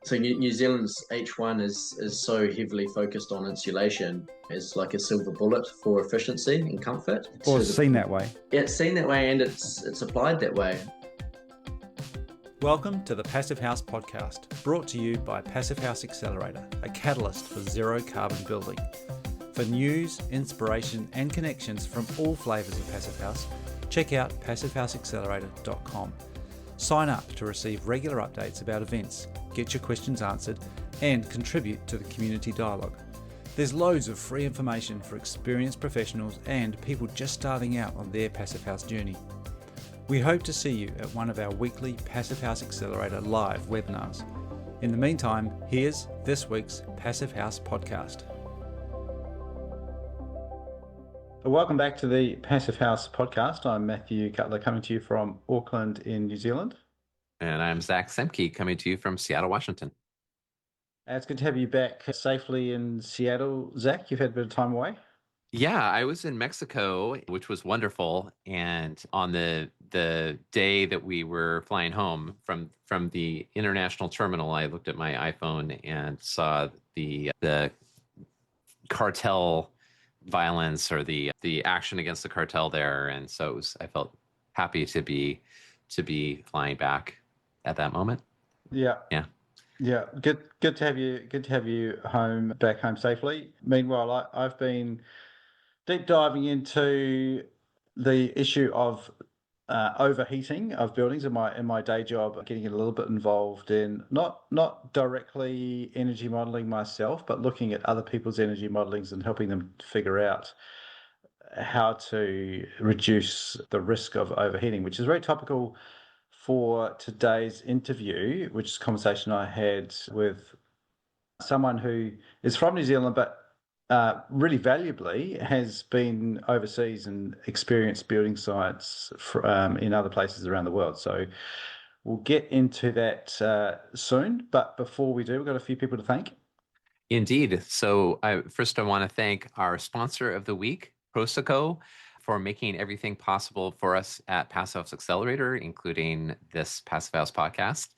So New Zealand's H1 is so heavily focused on insulation. It's like a silver bullet for efficiency and comfort. Or seen that way. Yeah, it's seen that way and it's applied that way. Welcome to the Passive House Podcast, brought to you by Passive House Accelerator, a catalyst for zero carbon building. For news, inspiration and connections from all flavours of Passive House, check out passivehouseaccelerator.com. Sign up to receive regular updates about events, get your questions answered, and contribute to the community dialogue. There's loads of free information for experienced professionals and people just starting out on their Passive House journey. We hope to see you at one of our weekly Passive House Accelerator live webinars. In the meantime, here's this week's Passive House Podcast. Welcome back to the Passive House Podcast. I'm Matthew Cutler, coming to you from Auckland in New Zealand. And I'm Zach Semke, coming to you from Seattle, Washington. It's good to have you back safely in Seattle. Zach, you've had a bit of time away? Yeah, I was in Mexico, which was wonderful. And on the day that we were flying home from the international terminal, I looked at my iPhone and saw the cartel violence or the action against the cartel there. And so I felt happy to be flying back at that moment. Yeah. Good to have you back home safely. Meanwhile, I've been deep diving into the issue of overheating of buildings in my day job, getting a little bit involved in not directly energy modeling myself, but looking at other people's energy modelings and helping them figure out how to reduce the risk of overheating, which is very topical for today's interview, which is a conversation I had with someone who is from New Zealand, but really valuably has been overseas and experienced building sites in other places around the world. So we'll get into that soon. But before we do, we've got a few people to thank. Indeed. So first I want to thank our sponsor of the week, Proseco, for making everything possible for us at Passive House Accelerator, including this Passive House podcast.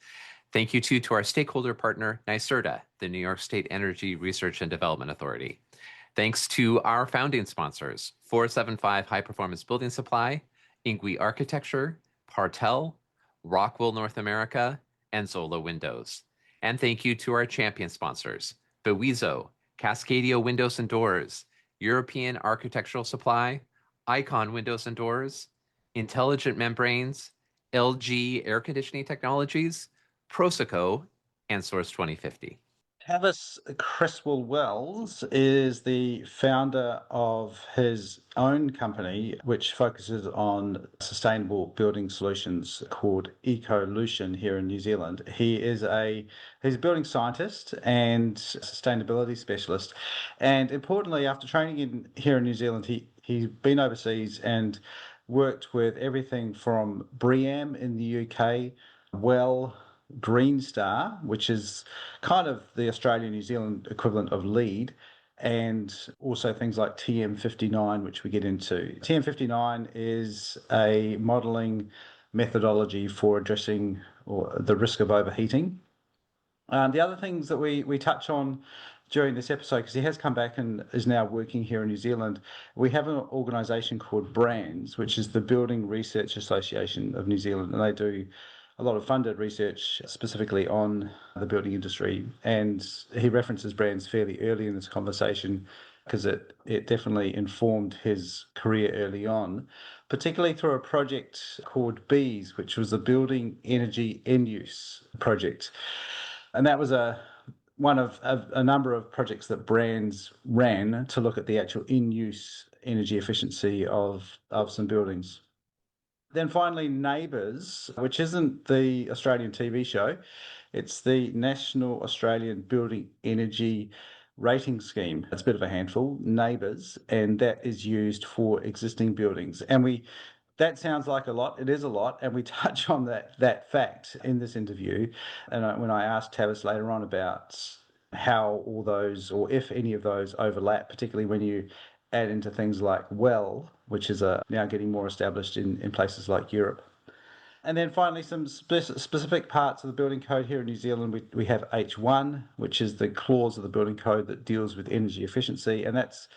Thank you to our stakeholder partner, NYSERDA, the New York State Energy Research and Development Authority. Thanks to our founding sponsors, 475 High Performance Building Supply, Ingui Architecture, Partel, Rockwell North America, and Zola Windows. And thank you to our champion sponsors, Bewizo, Cascadia Windows and Doors, European Architectural Supply, Icon Windows and Doors, Intelligent Membranes, LG Air Conditioning Technologies, Proseco, and Source 2050. Tavis Creswell-Wells is the founder of his own company, which focuses on sustainable building solutions called Ecolution here in New Zealand. He's a building scientist and sustainability specialist. And importantly, after training here in New Zealand, he's been overseas and worked with everything from BREEAM in the UK, Green Star, which is kind of the Australia-New Zealand equivalent of LEED, and also things like TM59, which we get into. TM59 is a modelling methodology for addressing the risk of overheating. The other things that we touch on during this episode, because he has come back and is now working here in New Zealand, we have an organisation called BRANZ, which is the Building Research Association of New Zealand, and they do a lot of funded research specifically on the building industry. And he references BRANZ fairly early in this conversation because it definitely informed his career early on, particularly through a project called BEES, which was the Building Energy End-Use project. And that was one of a number of projects that BRANZ ran to look at the actual in-use energy efficiency of some buildings. Then finally, Neighbours, which isn't the Australian TV show. It's the National Australian Building Energy Rating Scheme. It's a bit of a handful, Neighbours, and that is used for existing buildings. And that sounds like a lot. It is a lot, and we touch on that fact in this interview. And when I asked Tavis later on about how all those, or if any of those overlap, particularly when you add into things like which is now getting more established in places like Europe. And then finally, some specific parts of the building code here in New Zealand. We have H1, which is the clause of the building code that deals with energy efficiency, and that's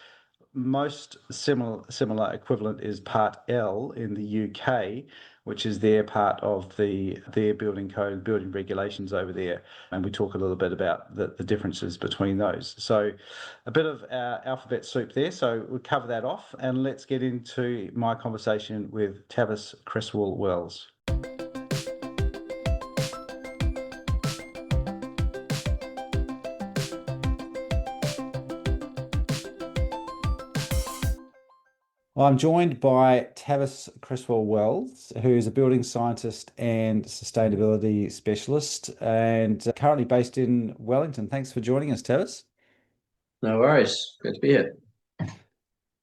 most similar equivalent is Part L in the UK, which is their part of their building code, building regulations over there. And we talk a little bit about the differences between those. So a bit of alphabet soup there. So we'll cover that off, and let's get into my conversation with Tavis Creswell-Wells. I'm joined by Tavis Creswell-Wells, who is a building scientist and sustainability specialist and currently based in Wellington. Thanks for joining us, Tavis. No worries. Good to be here.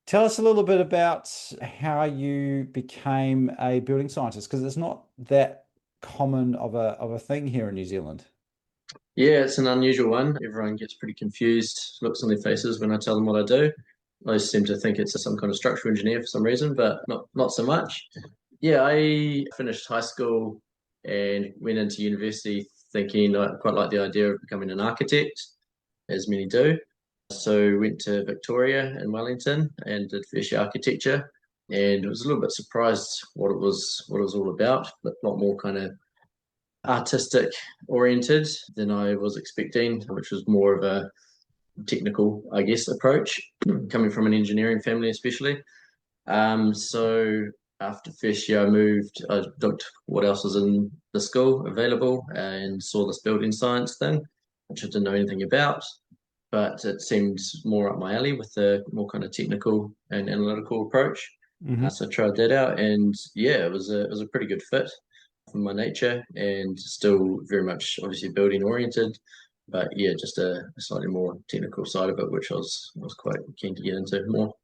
Tell us a little bit about how you became a building scientist, because it's not that common of a thing here in New Zealand. Yeah, it's an unusual one. Everyone gets pretty confused, looks on their faces when I tell them what I do. Most seem to think it's some kind of structural engineer for some reason, but not so much. Yeah, I finished high school and went into university thinking I quite like the idea of becoming an architect, as many do. So went to Victoria in Wellington and did first year architecture, and was a little bit surprised what it was all about, but a lot more kind of artistic oriented than I was expecting, which was more of a technical, I guess, approach, coming from an engineering family especially. So after first year, I looked what else was in the school available and saw this building science thing, which I didn't know anything about, but it seemed more up my alley with the more kind of technical and analytical approach. Mm-hmm. So I tried that out, and yeah, it was a pretty good fit for my nature, and still very much obviously building oriented, but yeah, just a slightly more technical side of it, which I was quite keen to get into more.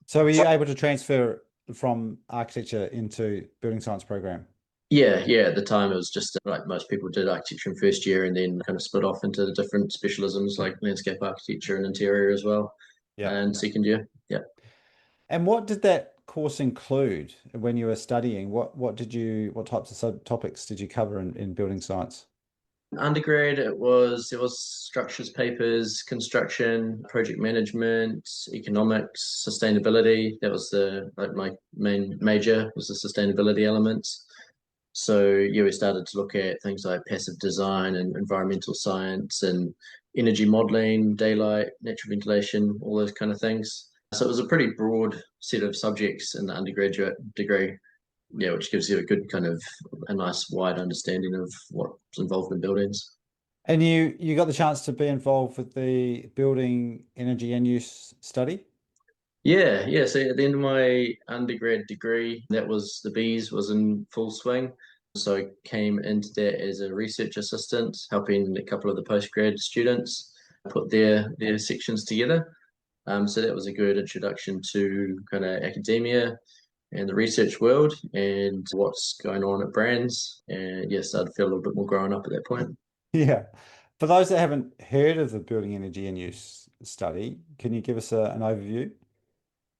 So were you able to transfer from architecture into building science program? Yeah, at the time it was just like most people did architecture in first year and then kind of split off into the different specialisms like landscape architecture and interior as well. Yeah. And second year, yeah. And what did that course include when you were studying? What types of subtopics did you cover in building science? Undergrad, it was structures papers, construction, project management, economics, sustainability. That was my main major was the sustainability elements. So yeah, we started to look at things like passive design and environmental science and energy modeling, daylight, natural ventilation, all those kind of things. So it was a pretty broad set of subjects in the undergraduate degree, yeah, which gives you a nice wide understanding of what's involved in buildings. And you got the chance to be involved with the building energy and use study? Yeah. So at the end of my undergrad degree, that was the bees was in full swing. So I came into that as a research assistant, helping a couple of the postgrad students put their sections together. So that was a good introduction to kind of academia and the research world and what's going on at BRANZ. And yes, I'd feel a little bit more grown up at that point. Yeah. For those that haven't heard of the building energy and use study, can you give us an overview?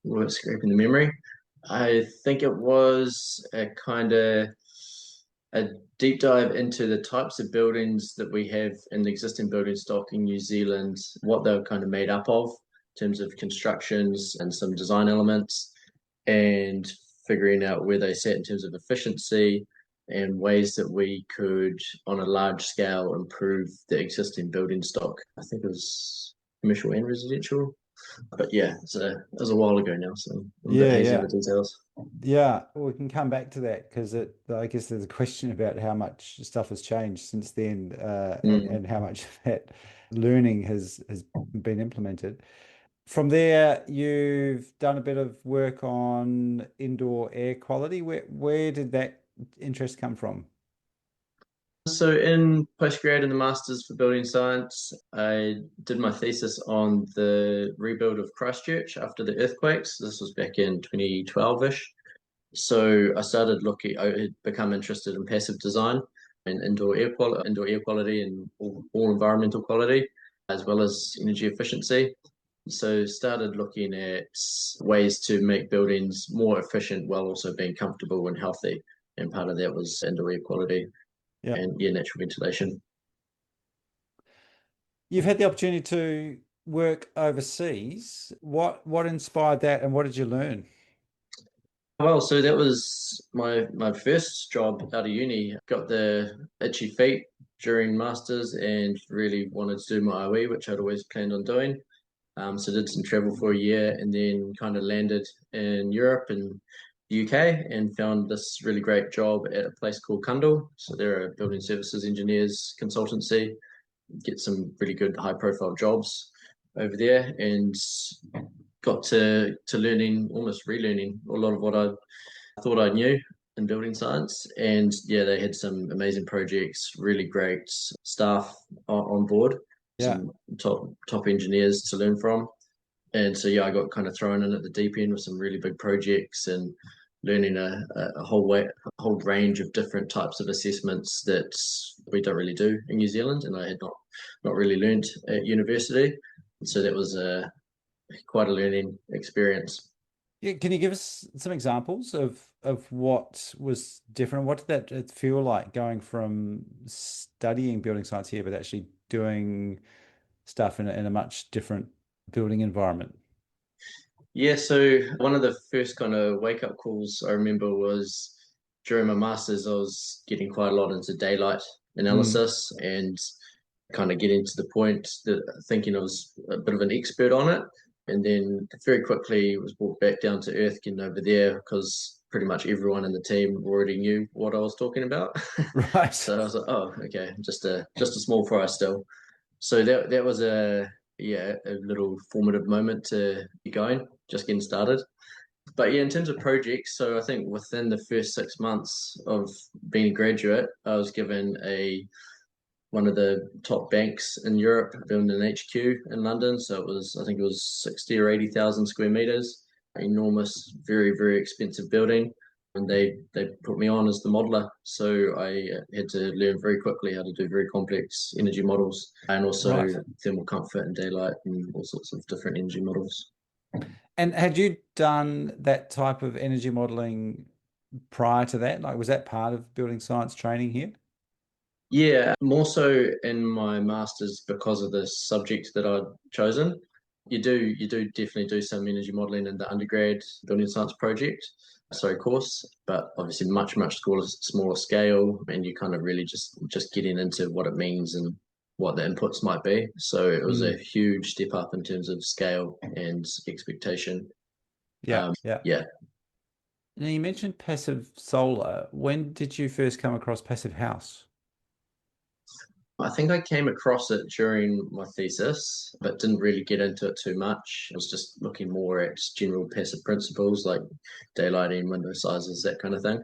Well, scraping the memory. I think it was a deep dive into the types of buildings that we have in the existing building stock in New Zealand, what they were kind of made up of in terms of constructions and some design elements, and figuring out where they sat in terms of efficiency and ways that we could, on a large scale, improve the existing building stock. I think it was commercial and residential. But yeah, it was a while ago now, so I'm a bit hazy on the details. Yeah, well, we can come back to that because I guess there's a question about how much stuff has changed since then, and how much that learning has been implemented. From there, you've done a bit of work on indoor air quality. Where did that interest come from? So in postgrad and the Masters for Building Science, I did my thesis on the rebuild of Christchurch after the earthquakes. This was back in 2012-ish. So I had become interested in passive design and indoor air quality and all environmental quality, as well as energy efficiency. So started looking at ways to make buildings more efficient while also being comfortable and healthy. and part of that was indoor air quality and natural ventilation. You've had the opportunity to work overseas. What inspired that, and what did you learn? Well, so that was my first job out of uni. Got the itchy feet during masters and really wanted to do my OE, which I'd always planned on doing. So did some travel for a year and then kind of landed in Europe and the UK and found this really great job at a place called Cundall. So they're a building services engineers consultancy. Get some really good high profile jobs over there and got to learning, almost relearning a lot of what I thought I knew in building science. And yeah, they had some amazing projects, really great staff on board, some top engineers to learn from. And so yeah, I got kind of thrown in at the deep end with some really big projects and learning a whole range of different types of assessments that we don't really do in New Zealand, and I had not really learned at university. So that was quite a learning experience. Yeah, can you give us some examples of what was different? What did that feel like going from studying building science here, but actually doing stuff in a much different building environment? Yeah, so one of the first kind of wake up calls I remember was during my masters, I was getting quite a lot into daylight analysis and kind of getting to the point that thinking I was a bit of an expert on it. And then very quickly was brought back down to earth getting over there because pretty much everyone in the team already knew what I was talking about. Right. So I was like, oh, okay, just a small fry still. So that was a little formative moment to be going, just getting started. But yeah, in terms of projects, so I think within the first 6 months of being a graduate, I was given one of the top banks in Europe, building an HQ in London. So I think it was 60 or 80,000 square meters, enormous, very, very expensive building. And they put me on as the modeler. So I had to learn very quickly how to do very complex energy models and also thermal comfort and daylight and all sorts of different energy models. And had you done that type of energy modeling prior to that? Like, was that part of building science training here? Yeah, more so in my master's because of the subject that I'd chosen. You do definitely do some energy modeling in the undergrad building science course, but obviously much smaller scale, and you kind of really just getting into what it means and what the inputs might be. So it was a huge step up in terms of scale and expectation. Yeah. Now you mentioned passive solar. When did you first come across passive house? I think I came across it during my thesis, but didn't really get into it too much. I was just looking more at general passive principles like daylighting, window sizes, that kind of thing.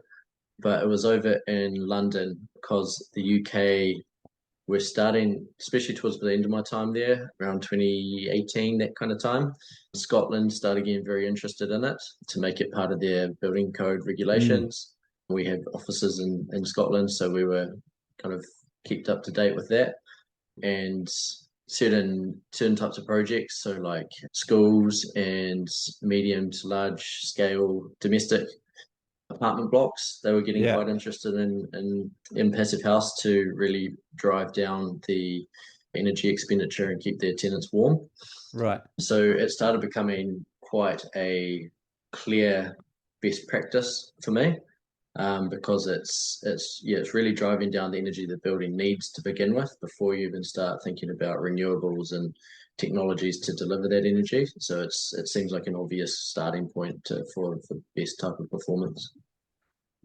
But it was over in London because the UK were starting, especially towards the end of my time there, around 2018, that kind of time. Scotland started getting very interested in it to make it part of their building code regulations. We have offices in Scotland, so we were kind of kept up to date with that. And certain types of projects, so like schools and medium to large scale domestic apartment blocks, they were getting quite interested in passive house to really drive down the energy expenditure and keep their tenants warm. Right. So it started becoming quite a clear best practice for me. Because it's really driving down the energy the building needs to begin with before you even start thinking about renewables and technologies to deliver that energy. So it seems like an obvious starting point for best type of performance.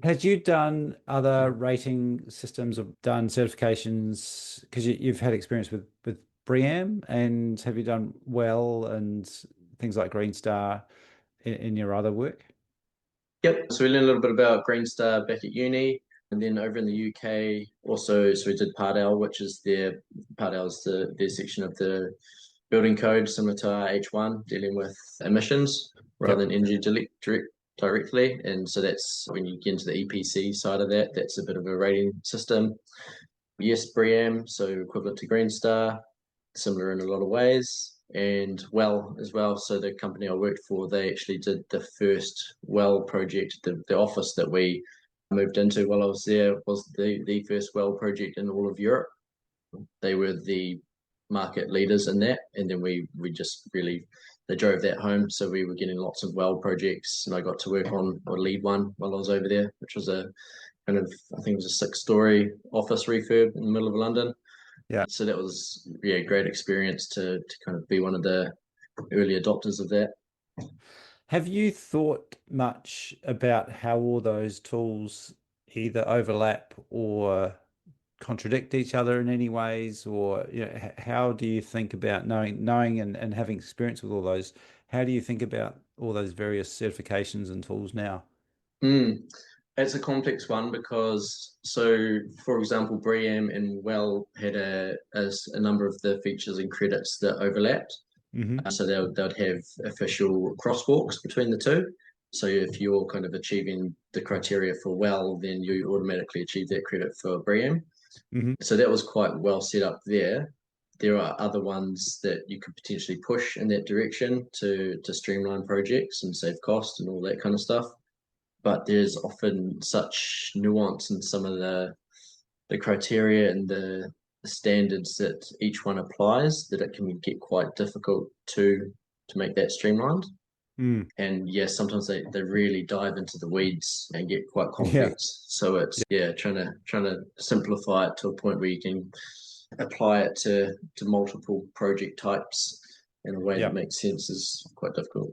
Had you done other rating systems or done certifications? Because you've had experience with BREEAM, and have you done WELL and things like Green Star in your other work? Yep. So we learned a little bit about Green Star back at uni, and then over in the UK also. So we did Part L, which is their section of the building code similar to our H1, dealing with emissions rather than energy directly. And so that's when you get into the EPC side of that. That's a bit of a rating system. Yes, BREEAM, so equivalent to Green Star, similar in a lot of ways. And WELL as well. So the company I worked for, they actually did the first WELL project, the office that we moved into while I was there was the first well project in all of Europe. They were the market leaders in that, and then we just really, they drove that home, so we were getting lots of well projects, and I got to work on or lead one while I was over there, which was a kind of, I think it was a 6-story office refurb in the middle of London. Yeah. So that was great experience to kind of be one of the early adopters of that. Have you thought much about how all those tools either overlap or contradict each other in any ways, or how do you think about knowing and having experience with all those? How do you think about all those various certifications and tools now? It's a complex one because, so for example, BREEAM and WELL had a number of the features and credits that overlapped. So they'd have official crosswalks between the two. So if you're kind of achieving the criteria for WELL, then you automatically achieve that credit for BREEAM. So that was quite well set up there. There are other ones that you could potentially push in that direction to streamline projects and save cost and all that kind of stuff. But there's often such nuance in some of the criteria and the standards that each one applies that it can get quite difficult to make that streamlined. And yes, sometimes they really dive into the weeds and get quite complex. So it's trying to simplify it to a point where you can apply it to multiple project types in a way that makes sense is quite difficult.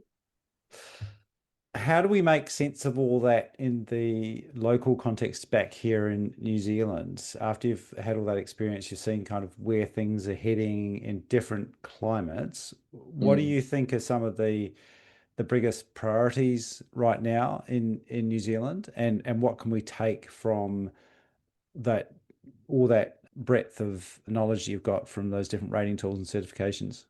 How do we make sense of all that in the local context back here in New Zealand? After you've had all that experience, you've seen kind of where things are heading in different climates. What do you think are some of the biggest priorities right now in New Zealand, and what can we take from that, all that breadth of knowledge you've got from those different rating tools and certifications?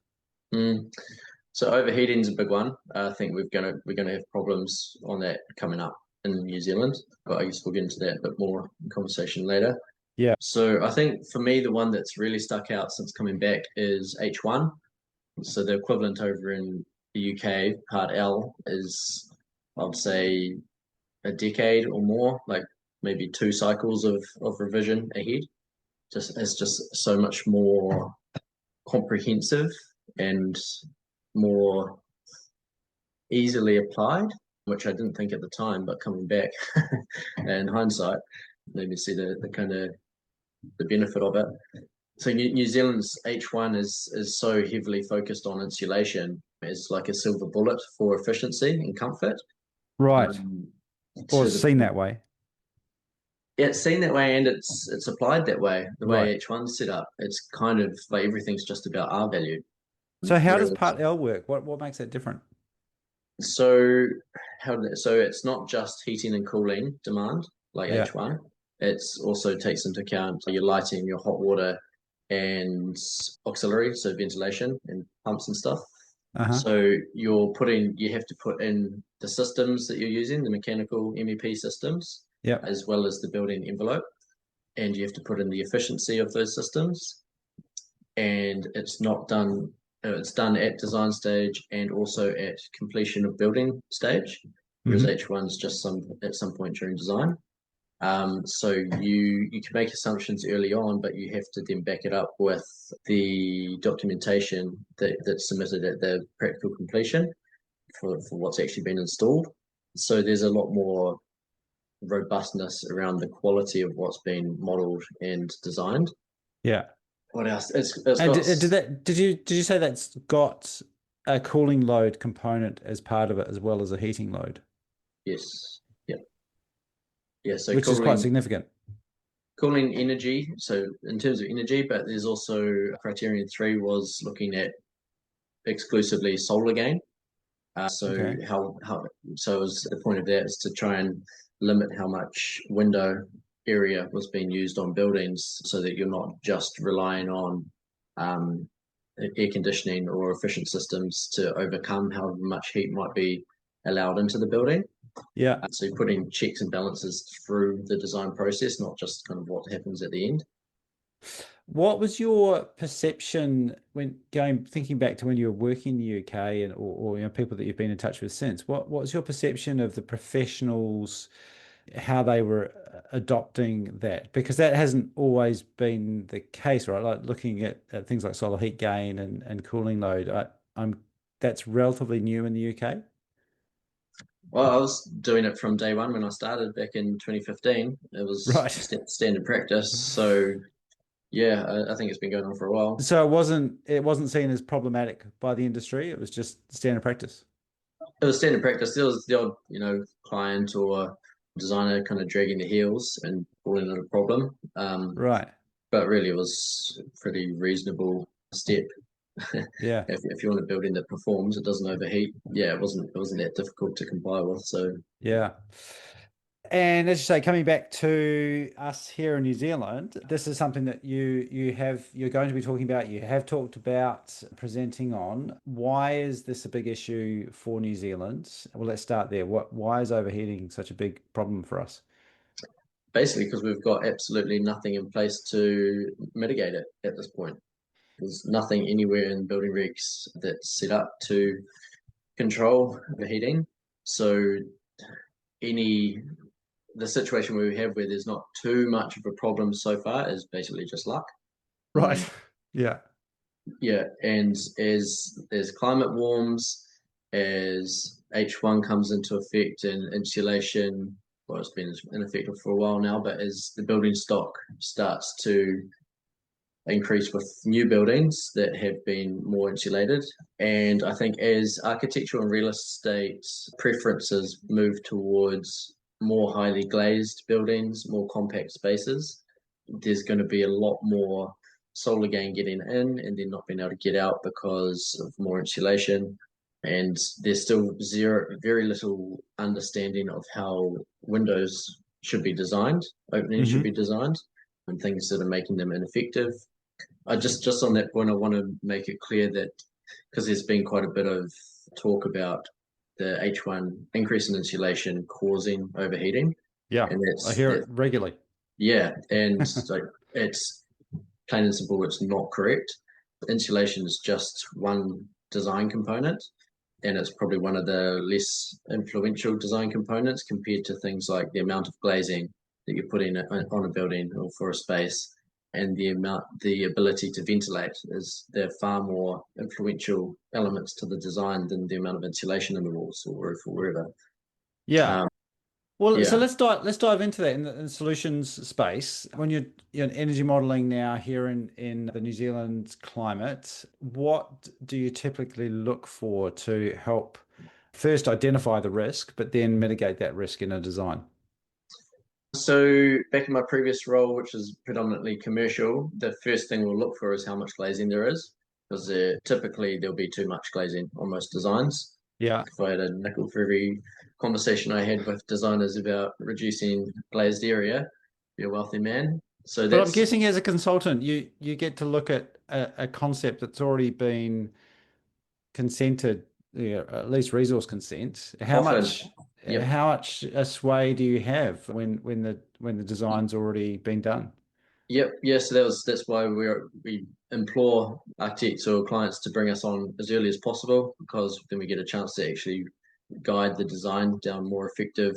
So overheating is a big one. I think we're gonna have problems on that coming up in New Zealand, but I guess we'll get into that a bit more in conversation later. Yeah. So I think for me, the one that's really stuck out since coming back is H1. So the equivalent over in the UK, Part L, is, I would say, a decade or more, like maybe 2 cycles of revision ahead. It's just so much more comprehensive and more easily applied, which I didn't think at the time, but coming back in hindsight made me see the kind of the benefit of it. So New Zealand's H1 is so heavily focused on insulation as like a silver bullet for efficiency and comfort. Right. Or it's seen that way. Yeah, it's seen that way, and it's applied that way. The way H1's set up, it's kind of like everything's just about R value. So how does Part L work? What makes it different? So it's not just heating and cooling demand like H1. It's also takes into account your lighting, your hot water, and auxiliary, so ventilation and pumps and stuff. So you have to put in the systems that you're using, the mechanical MEP systems, as well as the building envelope, and you have to put in the efficiency of those systems. And it's not done. It's done at design stage and also at completion of building stage, whereas H1's just at some point during design. So you can make assumptions early on, but you have to then back it up with the documentation that's submitted at the practical completion for what's actually been installed. So there's a lot more robustness around the quality of what's been modeled and designed. Yeah. What else? Did you say that's got a cooling load component as part of it as well as a heating load? Yes. Yeah, so which is quite significant. Cooling energy, so in terms of energy, but there's also criterion 3 was looking at exclusively solar gain. So the point of that is to try and limit how much window area was being used on buildings, so that you're not just relying on air conditioning or efficient systems to overcome how much heat might be allowed into the building. Yeah. So you're putting checks and balances through the design process, not just kind of what happens at the end. What was your perception when thinking back to when you were working in the UK or people that you've been in touch with since? What was your perception of the professionals how they were adopting that, because that hasn't always been the case, right? Like looking at things like solar heat gain and cooling load, that's relatively new in the UK. Well, I was doing it from day one when I started back in 2015. It was Right. standard practice. So yeah, I think it's been going on for a while. So it wasn't seen as problematic by the industry. It was just standard practice. It was standard practice. There was the odd, client or designer kind of dragging the heels and calling it a problem. Right. But really, it was a pretty reasonable step. Yeah. If you want a building that performs, it doesn't overheat. Yeah, it wasn't that difficult to comply with. So Yeah. And as you say, coming back to us here in New Zealand, this is something that you're going to be talking about, you have talked about presenting on. Why is this a big issue for New Zealand? Well, let's start there. Why is overheating such a big problem for us? basically, because we've got absolutely nothing in place to mitigate it at this point. There's nothing anywhere in building regs that's set up to control overheating. So the situation we have where there's not too much of a problem so far is basically just luck. Right. Yeah. Yeah, and as climate warms, as H1 comes into effect and insulation, well, it's been in effect for a while now, but as the building stock starts to increase with new buildings that have been more insulated. And I think as architectural and real estate preferences move towards more highly glazed buildings, more compact spaces, there's going to be a lot more solar gain getting in and then not being able to get out because of more insulation. And there's still very little understanding of how windows should be designed, openings should be designed, and things that are making them ineffective. I just on that point, I want to make it clear that because there's been quite a bit of talk about the H1 increase in insulation causing overheating. Yeah. And I hear it regularly. Yeah, and so it's plain and simple, it's not correct. Insulation is just one design component, and it's probably one of the less influential design components compared to things like the amount of glazing that you put in on a building or for a space, and the ability to ventilate is they're far more influential elements to the design than the amount of insulation in the walls or roof or wherever. Yeah. Well, so Yeah. let's dive into that in the solutions space. When you're energy modeling now here in the New Zealand climate, what do you typically look for to help first identify the risk, but then mitigate that risk in a design? So back in my previous role, which is predominantly commercial, the first thing we'll look for is how much glazing there is, because typically there'll be too much glazing on most designs. Yeah. If I had a nickel for every conversation I had with designers about reducing glazed area, be a wealthy man. So But I'm that's guessing as a consultant, you get to look at a concept that's already been consented, at least resource consent. often, yep, How much a sway do you have when the design's already been done? yep, yeah. So that's why we implore architects or clients to bring us on as early as possible, because then we get a chance to actually guide the design down more effective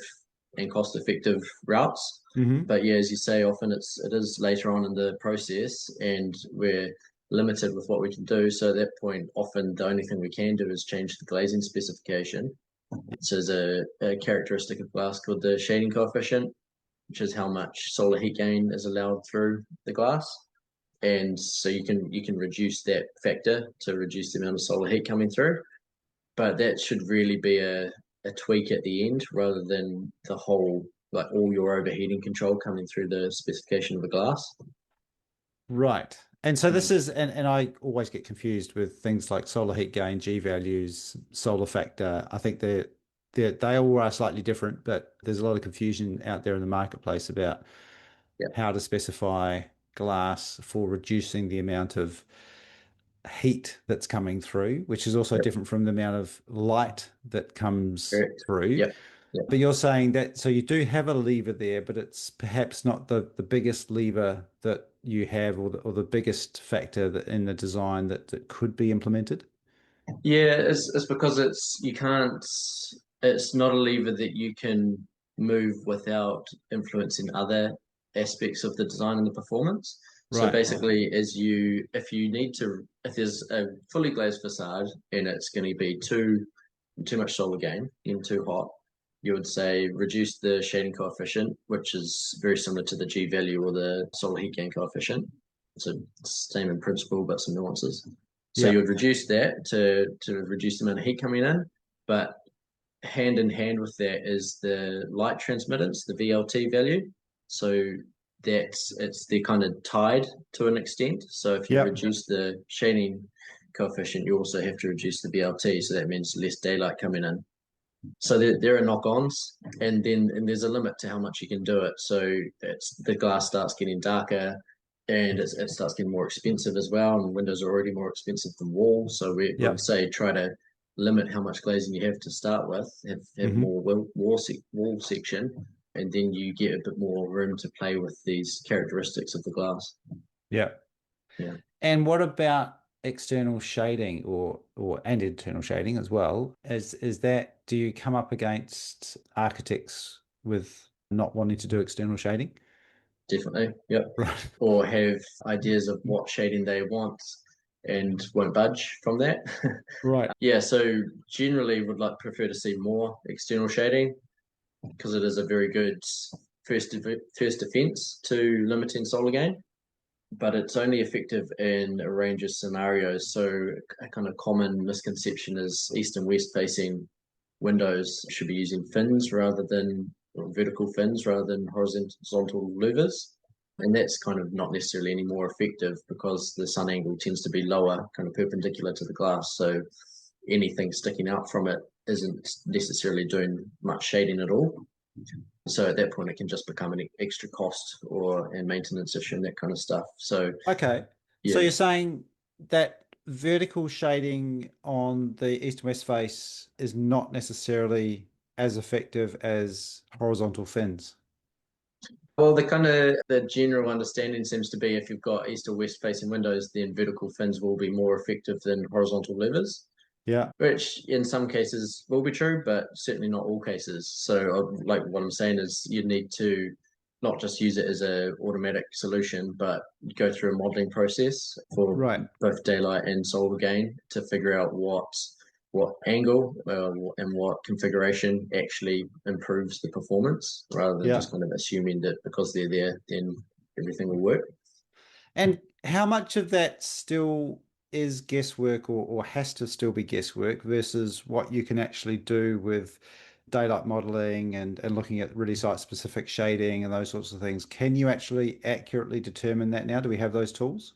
and cost-effective routes. But yeah, as you say, often it is later on in the process, and we're limited with what we can do. So at that point, often the only thing we can do is change the glazing specification. So there's a characteristic of glass called the shading coefficient, which is how much solar heat gain is allowed through the glass. And so you can reduce that factor to reduce the amount of solar heat coming through. But that should really be a tweak at the end rather than the whole, like all your overheating control coming through the specification of the glass. Right. And so this is, and I always get confused with things like solar heat gain, G values, solar factor. I think they all are slightly different, but there's a lot of confusion out there in the marketplace about how to specify glass for reducing the amount of heat that's coming through, which is also different from the amount of light that comes through. Yep. But you're saying that, so you do have a lever there, but it's perhaps not the biggest lever that you have, or the biggest factor that in the design that could be implemented. Yeah, it's because it's not a lever that you can move without influencing other aspects of the design and the performance. So Right. basically, if there's a fully glazed facade and it's going to be too much solar gain and too hot, you would say reduce the shading coefficient, which is very similar to the G value or the solar heat gain coefficient. So same in principle, but some nuances. So you would reduce that to reduce the amount of heat coming in, but hand in hand with that is the light transmittance, the VLT value. So they're kind of tied to an extent. So if you reduce the shading coefficient, you also have to reduce the VLT. So that means less daylight coming in. So there are knock-ons, and there's a limit to how much you can do it. So the glass starts getting darker, and it starts getting more expensive as well. And windows are already more expensive than walls, so we would say try to limit how much glazing you have to start with. Have more wall section, and then you get a bit more room to play with these characteristics of the glass. Yeah. And what about external shading and internal shading as well? Do you come up against architects with not wanting to do external shading? Definitely, yep. Right. Or have ideas of what shading they want and won't budge from that. Right. Yeah, so generally would prefer to see more external shading because it is a very good first defense to limiting solar gain, but it's only effective in a range of scenarios. So a kind of common misconception is east and west facing windows should be using fins rather than vertical fins rather than horizontal louvers. And that's kind of not necessarily any more effective because the sun angle tends to be lower, kind of perpendicular to the glass. So anything sticking out from it isn't necessarily doing much shading at all. So at that point, it can just become an extra cost or a maintenance issue and that kind of stuff. So okay, yeah. So you're saying that vertical shading on the east and west face is not necessarily as effective as horizontal fins? Well, the general understanding seems to be if you've got east or west facing windows, then vertical fins will be more effective than horizontal louvers. Yeah. Which in some cases will be true, but certainly not all cases. So like what I'm saying is you need to not just use it as a automatic solution, but go through a modeling process for both daylight and solar gain to figure out what angle and what configuration actually improves the performance rather than just kind of assuming that because they're there, then everything will work. And how much of that still is guesswork or has to still be guesswork versus what you can actually do with daylight modeling and looking at really site-specific shading and those sorts of things? Can you actually accurately determine that now? Do we have those tools?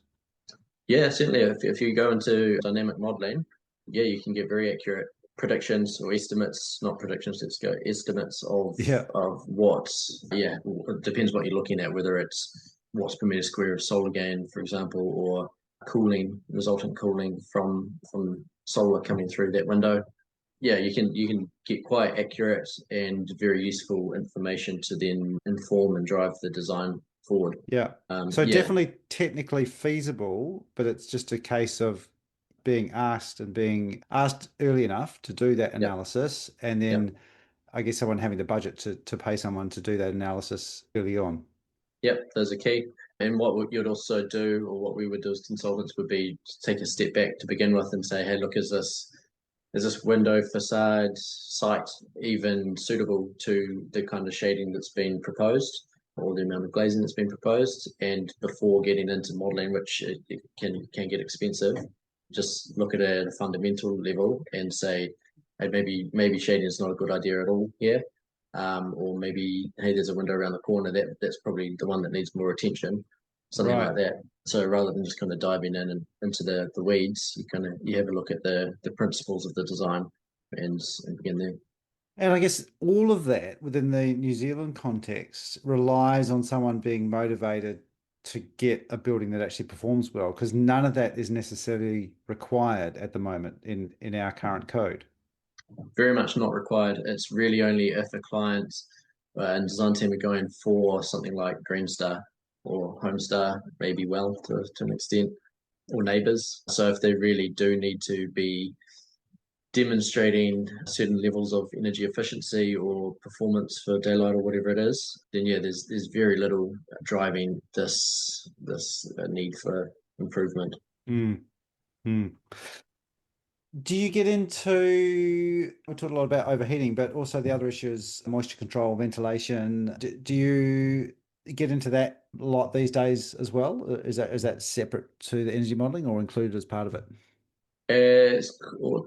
Yeah, certainly. If you go into dynamic modeling, yeah, you can get very accurate predictions or estimates, not predictions, let's go estimates of what, it depends what you're looking at, whether it's watts per meter square of solar gain, for example, or resultant cooling from solar coming through that window. Yeah, you can get quite accurate and very useful information to then inform and drive the design forward. Yeah. So definitely technically feasible, but it's just a case of being asked early enough to do that analysis, and then I guess someone having the budget to pay someone to do that analysis early on. Yep, those are key. And what you'd also do, or what we would do as consultants, would be to take a step back to begin with and say, hey, look, is this window facade site even suitable to the kind of shading that's been proposed or the amount of glazing that's been proposed? And before getting into modeling, which it can get expensive, just look at it at a fundamental level and say, hey, maybe shading is not a good idea at all here. Or maybe, hey, there's a window around the corner that's probably the one that needs more attention, something like that. So rather than just kind of diving in and into the weeds, you have a look at the principles of the design and begin there. And I guess all of that within the New Zealand context relies on someone being motivated to get a building that actually performs well, because none of that is necessarily required at the moment in our current code. Very much not required. It's really only if a client and design team are going for something like Green Star or Homestar, maybe well to an extent, or neighbours. So if they really do need to be demonstrating certain levels of energy efficiency or performance for daylight or whatever it is, then yeah, there's very little driving this need for improvement. Mm. Mm. Do you get into, we talked a lot about overheating, but also the other issues, moisture control, ventilation. Do you get into that a lot these days as well? Is that separate to the energy modeling or included as part of it? It's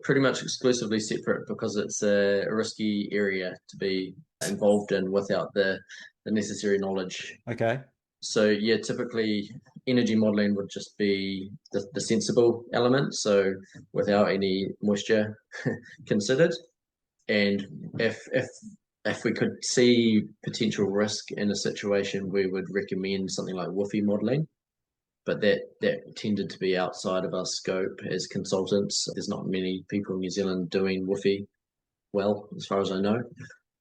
pretty much exclusively separate because it's a risky area to be involved in without the necessary knowledge. Okay. So yeah, typically energy modeling would just be the sensible element, so without any moisture considered. And if we could see potential risk in a situation, we would recommend something like WFI modeling. But that tended to be outside of our scope as consultants. There's not many people in New Zealand doing WFI well, as far as I know.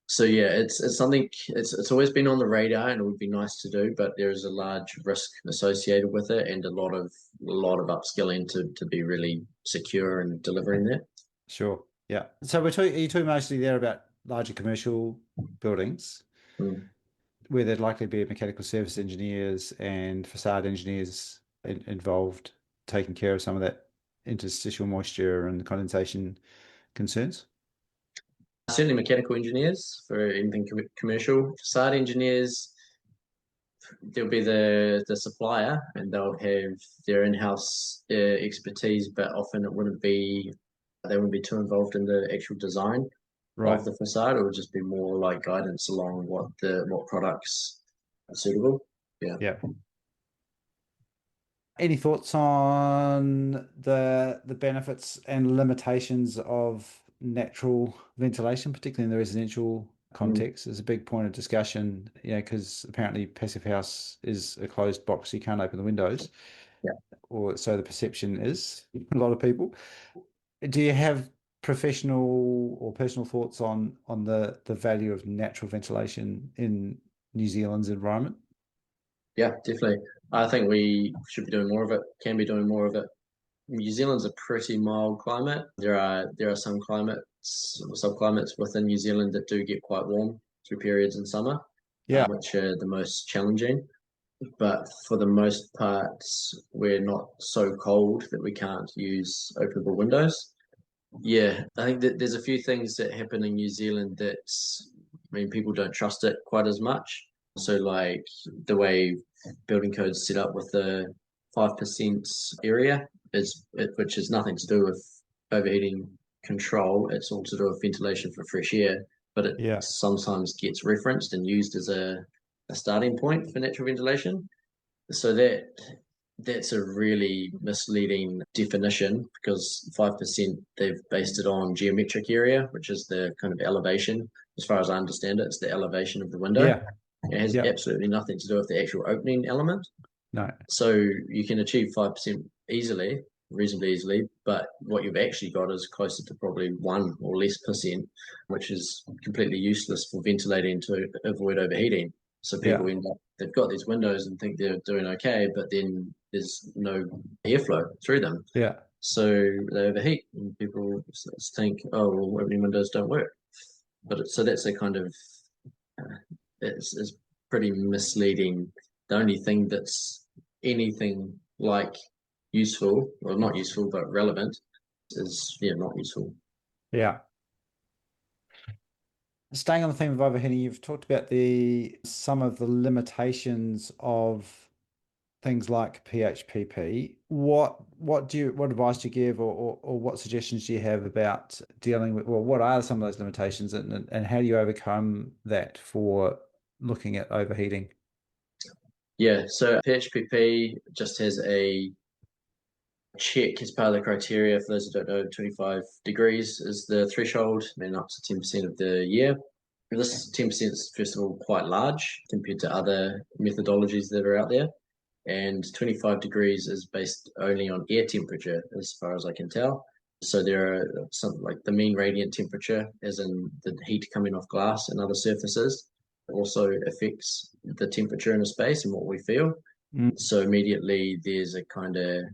So yeah, it's something, it's always been on the radar and it would be nice to do, but there is a large risk associated with it and a lot of upskilling to be really secure in delivering that. Sure. Yeah. So are you talking mostly there about larger commercial buildings where there'd likely be mechanical service engineers and facade engineers involved taking care of some of that interstitial moisture and condensation concerns? Certainly mechanical engineers for anything commercial. Facade engineers, there'll be the supplier and they'll have their in-house expertise, but often they wouldn't be too involved in the actual design of the facade. It would just be more like guidance along what products are suitable. Yeah. Any thoughts on the benefits and limitations of natural ventilation, particularly in the residential context? Is a big point of discussion, because apparently passive house is a closed box, so you can't open the windows. Yeah. Or so the perception is, a lot of people. Do you have professional or personal thoughts on the value of natural ventilation in New Zealand's environment? Yeah, definitely. I think we should be doing more of it, can be doing more of it. New Zealand's a pretty mild climate. There are some climates or subclimates within New Zealand that do get quite warm through periods in summer, which are the most challenging. But for the most part, we're not so cold that we can't use openable windows. Yeah, I think that there's a few things that happen in New Zealand that, people don't trust it quite as much. So like the way building codes set up with the 5% area which has nothing to do with overheating control. It's all to do with ventilation for fresh air, but it sometimes gets referenced and used as a starting point for natural ventilation. So that's a really misleading definition because 5% they've based it on geometric area, which is the kind of elevation. As far as I understand it, it's the elevation of the window. Yeah. It has absolutely nothing to do with the actual opening element. No. So you can achieve 5% reasonably easily, but what you've actually got is closer to probably 1 or less %, which is completely useless for ventilating to avoid overheating. So people end up, they've got these windows and think they're doing okay, but then there's no airflow through them. Yeah. So they overheat and people think, oh, well, opening windows don't work. So that's a kind of, it's pretty misleading. The only thing that's anything like useful, or not useful, but relevant is, not useful. Yeah. Staying on the theme of overheating, you've talked about some of the limitations of things like PHPP. What advice do you give or what suggestions do you have about dealing with, well, what are some of those limitations and how do you overcome that for looking at overheating? Yeah, so PHPP just has a check as part of the criteria. For those who don't know, 25 degrees is the threshold, and up to 10% of the year. This 10% is, first of all, quite large compared to other methodologies that are out there. And 25 degrees is based only on air temperature, as far as I can tell. So there are something like the mean radiant temperature, as in the heat coming off glass and other surfaces, also affects the temperature in a space and what we feel. So immediately there's a kind of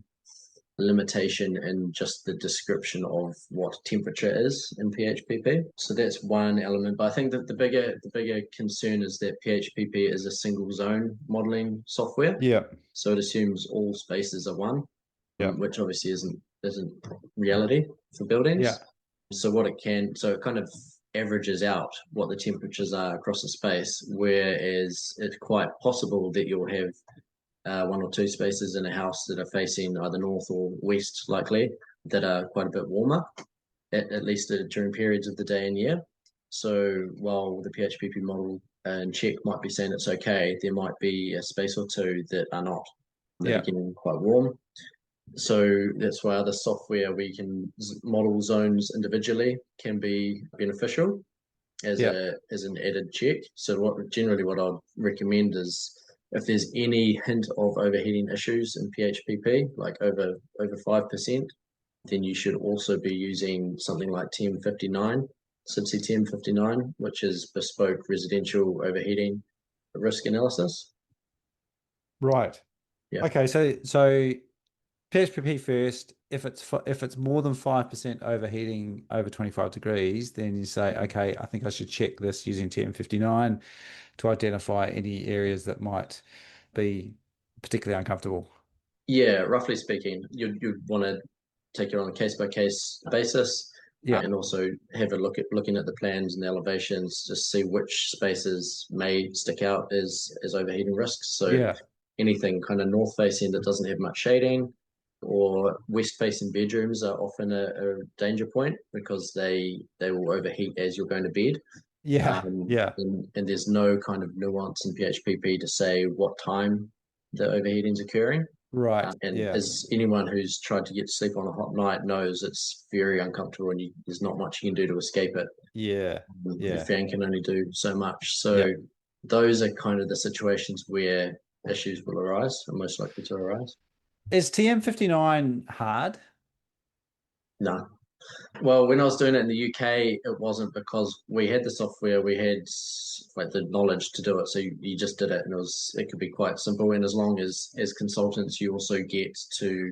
limitation in just the description of what temperature is in PHPP. So that's one element. But I think that the bigger concern is that PHPP is a single zone modeling software. Yeah. So it assumes all spaces are one, Yeah. which obviously isn't reality for buildings. Yeah. So it kind of averages out what the temperatures are across the space, whereas it's quite possible that you'll have one or two spaces in a house that are facing either north or west, likely, that are quite a bit warmer, at least during periods of the day and year. So while the PHPP model and check might be saying it's okay, there might be a space or two that are not, that are getting quite warm. So that's why other software we can model zones individually can be beneficial as an added check. So what I'd recommend is, if there's any hint of overheating issues in PHPP, like over 5%, then you should also be using something like TM59, CIBSE TM59, which is bespoke residential overheating risk analysis. Right. Yeah. Okay. So PHPP first. If it's more than 5% overheating over 25 degrees, then you say, okay, I think I should check this using TM59 to identify any areas that might be particularly uncomfortable. Yeah, roughly speaking, you'd want to take it on a case-by-case basis. Yeah. And also have a looking at the plans and the elevations, just see which spaces may stick out as overheating risks. So anything kind of north facing that doesn't have much shading, or west facing bedrooms are often a danger point, because they will overheat as you're going to bed. And there's no kind of nuance in PHPP to say what time the overheating is occurring. Right. As anyone who's tried to get to sleep on a hot night knows, it's very uncomfortable, and there's not much you can do to escape it. Your fan can only do so much. So those are kind of the situations where issues will arise, or most likely to arise. Is TM59 hard? No. Well, when I was doing it in the UK, it wasn't, because we had the software, we had like the knowledge to do it. So you just did it, and it could be quite simple. And as long as consultants, you also get to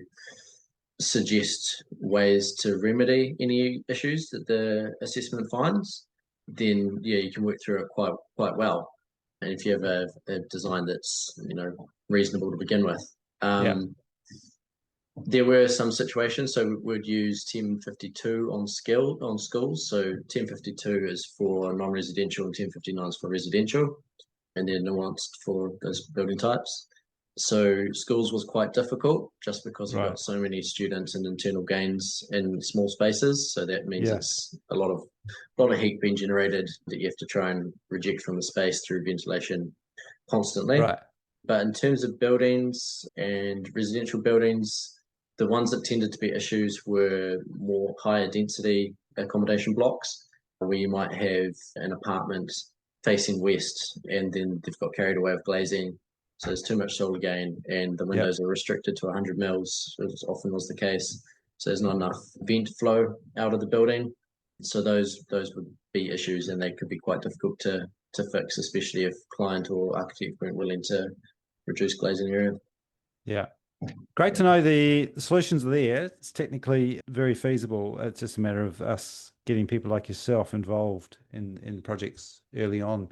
suggest ways to remedy any issues that the assessment finds, then you can work through it quite well. And if you have a design that's reasonable to begin with. There were some situations, so we'd use TM52 on schools. So TM52 is for non-residential and TM59 is for residential, and they're nuanced for those building types. So schools was quite difficult, just because you've got so many students and internal gains in small spaces. So that means it's a lot of heat being generated that you have to try and reject from the space through ventilation constantly. Right. But in terms of buildings and residential buildings, the ones that tended to be issues were more higher density accommodation blocks, where you might have an apartment facing west, and then they've got carried away with glazing. So there's too much solar gain, and the windows are restricted to 100 mils, as often was the case. So there's not enough vent flow out of the building. So those would be issues, and they could be quite difficult to fix, especially if client or architect weren't willing to reduce glazing area. Yeah. Great to know the solutions are there. It's technically very feasible. It's just a matter of us getting people like yourself involved in projects early on.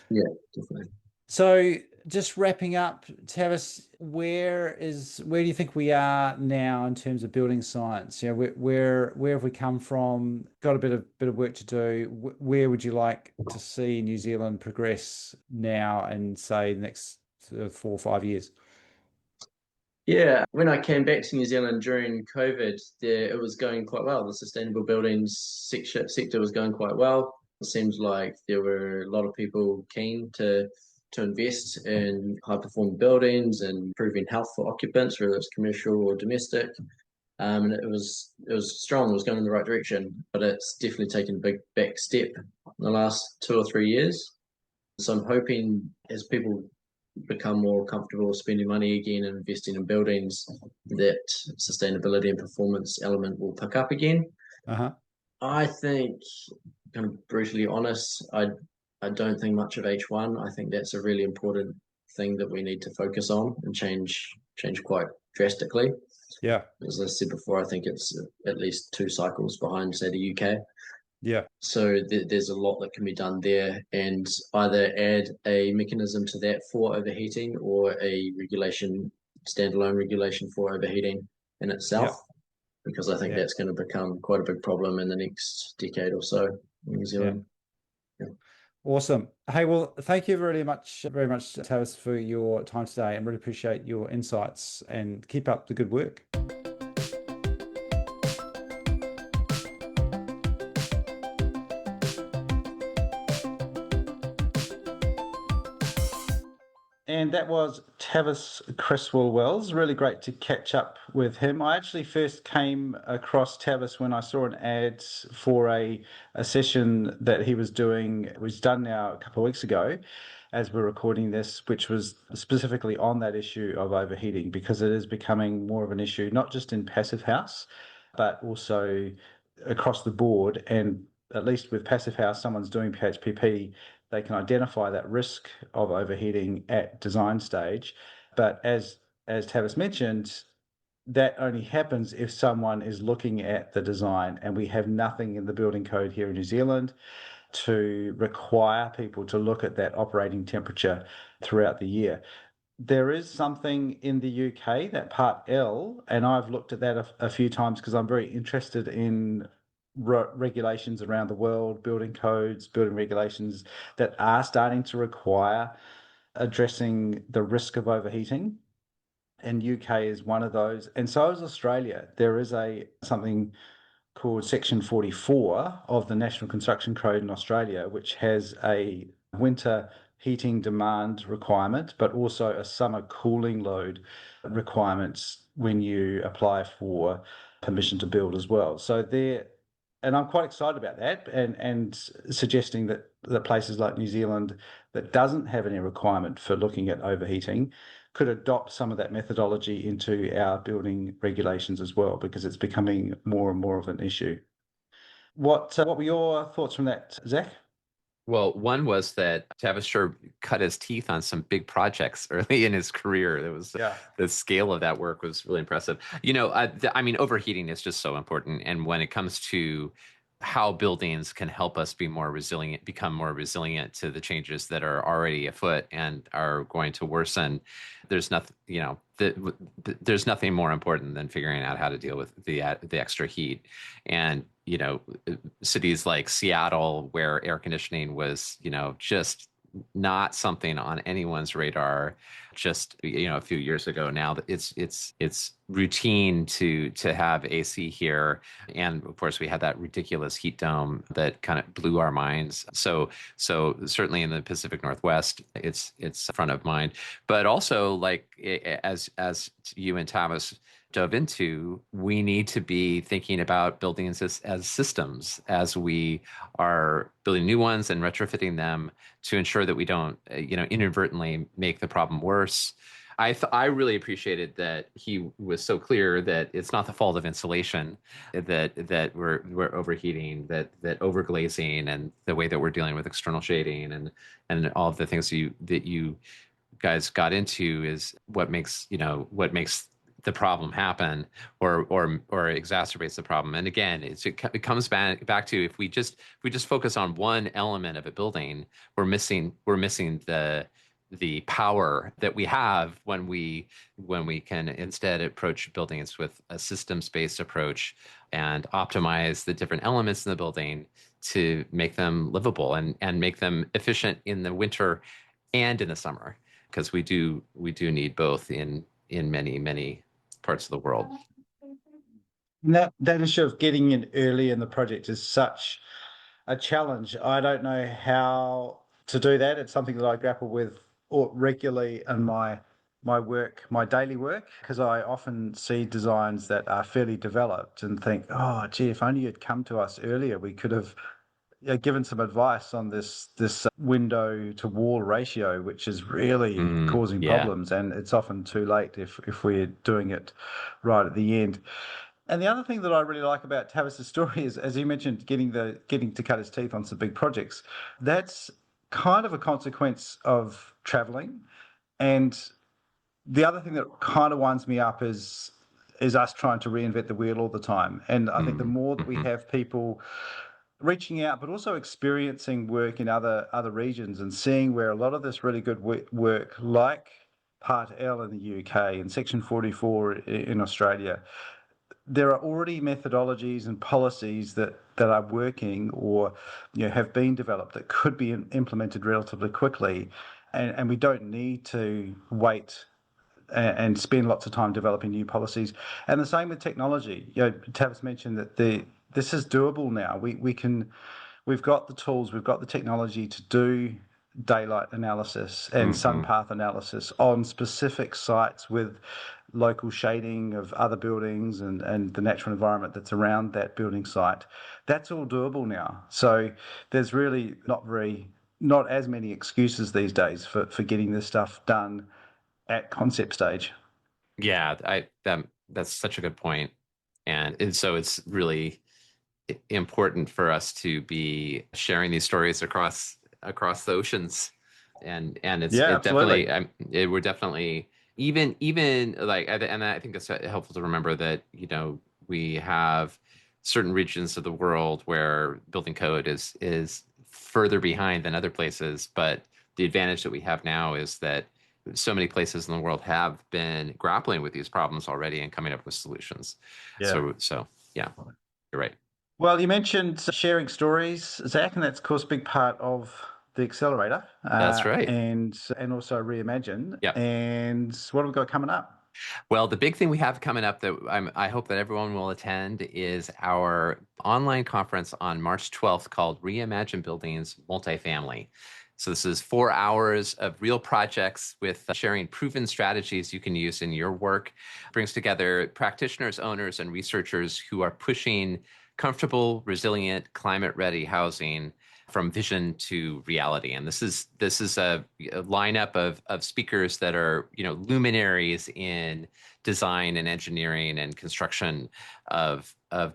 Yeah, definitely. So just wrapping up, Tavis, where do you think we are now in terms of building science? Where have we come from? Got a bit of work to do. Where would you like to see New Zealand progress now and say the next 4 or 5 years? Yeah, when I came back to New Zealand during COVID, it was going quite well. The sustainable buildings sector was going quite well. It seems like there were a lot of people keen to invest in high-performing buildings and improving health for occupants, whether it's commercial or domestic. And it was strong. It was going in the right direction, but it's definitely taken a big back step in the last 2 or 3 years. So I'm hoping, as people become more comfortable spending money again and investing in buildings, that sustainability and performance element will pick up again. I think, kind of brutally honest, I don't think much of H1. I think that's a really important thing that we need to focus on and change quite drastically. Yeah. As I said before, I think it's at least 2 cycles behind, say, the UK. Yeah. So there's a lot that can be done there, and either add a mechanism to that for overheating or a standalone regulation for overheating in itself, Yeah. because I think Yeah. that's going to become quite a big problem in the next decade or so in New Zealand. Yeah. Awesome. Hey, well, thank you very much, Tavis, for your time today, and really appreciate your insights, and keep up the good work. And that was Tavis Creswell-Wells. Really great to catch up with him. I actually first came across Tavis when I saw an ad for a session that he was doing, it was done now a couple of weeks ago as we're recording this, which was specifically on that issue of overheating, because it is becoming more of an issue, not just in passive house, but also across the board. And at least with passive house, someone's doing PHPP, they can identify that risk of overheating at design stage. But as Tavis mentioned, that only happens if someone is looking at the design, and we have nothing in the building code here in New Zealand to require people to look at that operating temperature throughout the year. There is something in the UK, that Part L, and I've looked at that a few times because I'm very interested in regulations around the world, building codes, building regulations that are starting to require addressing the risk of overheating. And UK is one of those. And so is Australia. There is something called Section 44 of the National Construction Code in Australia, which has a winter heating demand requirement, but also a summer cooling load requirements when you apply for permission to build as well. So and I'm quite excited about that, and suggesting that the places like New Zealand that doesn't have any requirement for looking at overheating could adopt some of that methodology into our building regulations as well, because it's becoming more and more of an issue. What were your thoughts from that, Zach? Well, one was that Tavis sure cut his teeth on some big projects early in his career. The scale of that work was really impressive. I mean, overheating is just so important, and when it comes to how buildings can help us become more resilient to the changes that are already afoot and are going to worsen, there's nothing, there's nothing more important than figuring out how to deal with the extra heat. And cities like Seattle, where air conditioning was just not something on anyone's radar just a few years ago. Now it's routine to have AC here, and of course we had that ridiculous heat dome that kind of blew our minds. So certainly in the Pacific Northwest, it's front of mind. But also, like, as you and Tavis dove into, we need to be thinking about buildings as systems as we are building new ones and retrofitting them, to ensure that we don't inadvertently make the problem worse. I really appreciated that he was so clear that it's not the fault of insulation that we're overheating, that overglazing, and the way that we're dealing with external shading and all of the things that you guys got into is what makes the problem happen, or exacerbates the problem. And again, it comes back to, if we just focus on one element of a building, we're missing the power that we have when we can instead approach buildings with a systems-based approach and optimize the different elements in the building to make them livable and make them efficient in the winter and in the summer, because we do need both in many parts of the world. That issue of getting in early in the project is such a challenge. I don't know how to do that. It's something that I grapple with regularly in my work, my daily work, because I often see designs that are fairly developed and think, oh, gee, if only you'd come to us earlier, we could have given some advice on this window to wall ratio, which is really causing problems, and it's often too late if we're doing it right at the end. And the other thing that I really like about Tavis's story is, as he mentioned, getting to cut his teeth on some big projects. That's kind of a consequence of traveling. And the other thing that kind of winds me up is is us trying to reinvent the wheel all the time. And I think the more that we have people reaching out, but also experiencing work in other regions and seeing where a lot of this really good work, like Part L in the UK and Section 44 in Australia, there are already methodologies and policies that are working or have been developed that could be implemented relatively quickly, and we don't need to wait and spend lots of time developing new policies. And the same with technology. Tavis mentioned that this is doable now. We've got the tools, we've got the technology to do daylight analysis and sunpath analysis on specific sites with local shading of other buildings and the natural environment that's around that building site. That's all doable now. So there's really not as many excuses these days for getting this stuff done at concept stage. Yeah, that's such a good point. And so it's really important for us to be sharing these stories across the oceans, and it absolutely. definitely we're definitely even like, and I think it's helpful to remember that we have certain regions of the world where building code is further behind than other places, but the advantage that we have now is that so many places in the world have been grappling with these problems already and coming up with solutions. So yeah, you're right. Well, you mentioned sharing stories, Zach, and that's, of course, a big part of the accelerator. That's right. And also Reimagine. Yep. And what have we got coming up? Well, the big thing we have coming up that I hope that everyone will attend is our online conference on March 12th called Reimagine Buildings Multifamily. So this is 4 hours of real projects with sharing proven strategies you can use in your work. It brings together practitioners, owners, and researchers who are pushing comfortable, resilient, climate-ready housing from vision to reality. And this is a lineup of speakers that are luminaries in design and engineering and construction of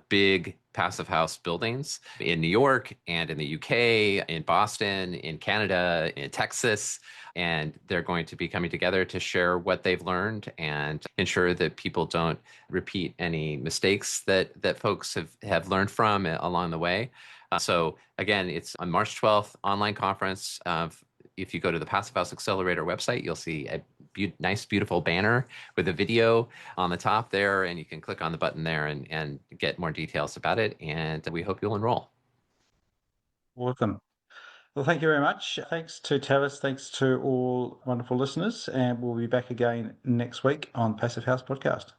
big passive house buildings in New York and in the UK, in Boston, in Canada, in Texas. And they're going to be coming together to share what they've learned and ensure that people don't repeat any mistakes that folks have learned from along the way. So again, it's on March 12th, online conference. If you go to the Passive House Accelerator website, you'll see a nice, beautiful banner with a video on the top there, and you can click on the button there and get more details about it. And we hope you'll enroll. Welcome. Well, thank you very much. Thanks to Tavis. Thanks to all wonderful listeners. And we'll be back again next week on Passive House Podcast.